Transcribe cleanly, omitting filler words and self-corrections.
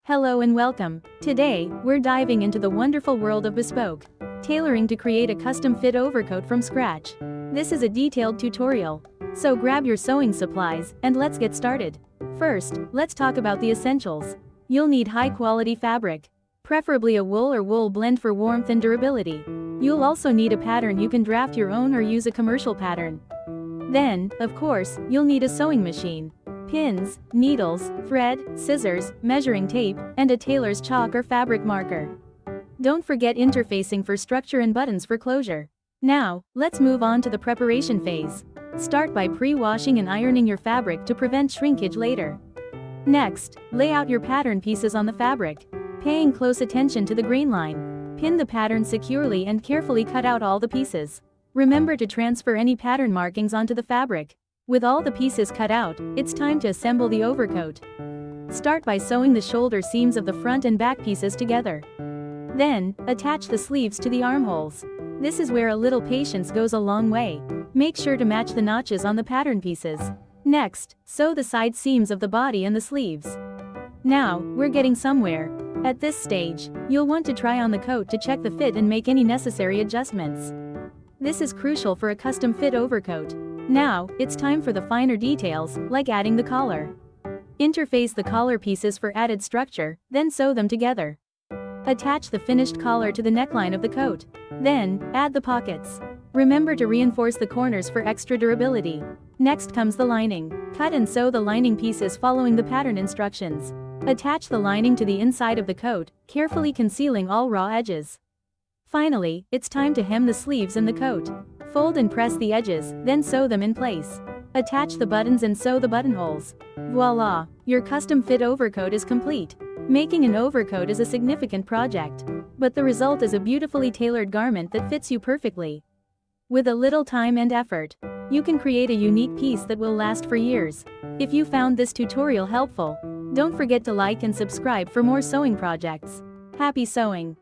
Hello and welcome. Today, we're diving into the wonderful world of bespoke tailoring to create a custom-fit overcoat from scratch. This is a detailed tutorial. So grab your sewing supplies, and let's get started. First, let's talk about the essentials. You'll need high-quality fabric, preferably a wool or wool blend for warmth and durability. You'll also need a pattern you can draft your own or use a commercial pattern. Then, of course, you'll need a sewing machine, pins, needles, thread, scissors, measuring tape, and a tailor's chalk or fabric marker. Don't forget interfacing for structure and buttons for closure. Now, let's move on to the preparation phase. Start by pre-washing and ironing your fabric to prevent shrinkage later. Next, lay out your pattern pieces on the fabric, paying close attention to the grain line. Pin the pattern securely and carefully cut out all the pieces. Remember to transfer any pattern markings onto the fabric. With all the pieces cut out, it's time to assemble the overcoat. Start by sewing the shoulder seams of the front and back pieces together. Then, attach the sleeves to the armholes. This is where a little patience goes a long way. Make sure to match the notches on the pattern pieces. Next, sew the side seams of the body and the sleeves. Now, we're getting somewhere. At this stage, you'll want to try on the coat to check the fit and make any necessary adjustments. This is crucial for a custom-fit overcoat. Now, it's time for the finer details, like adding the collar. Interface the collar pieces for added structure, then sew them together. Attach the finished collar to the neckline of the coat. Then, add the pockets. Remember to reinforce the corners for extra durability. Next comes the lining. Cut and sew the lining pieces following the pattern instructions. Attach the lining to the inside of the coat, carefully concealing all raw edges. Finally, it's time to hem the sleeves in the coat. Fold and press the edges, then sew them in place. Attach the buttons and sew the buttonholes. Voila! Your custom-fit overcoat is complete. Making an overcoat is a significant project, but the result is a beautifully tailored garment that fits you perfectly. With a little time and effort, you can create a unique piece that will last for years. If you found this tutorial helpful, don't forget to like and subscribe for more sewing projects. Happy sewing!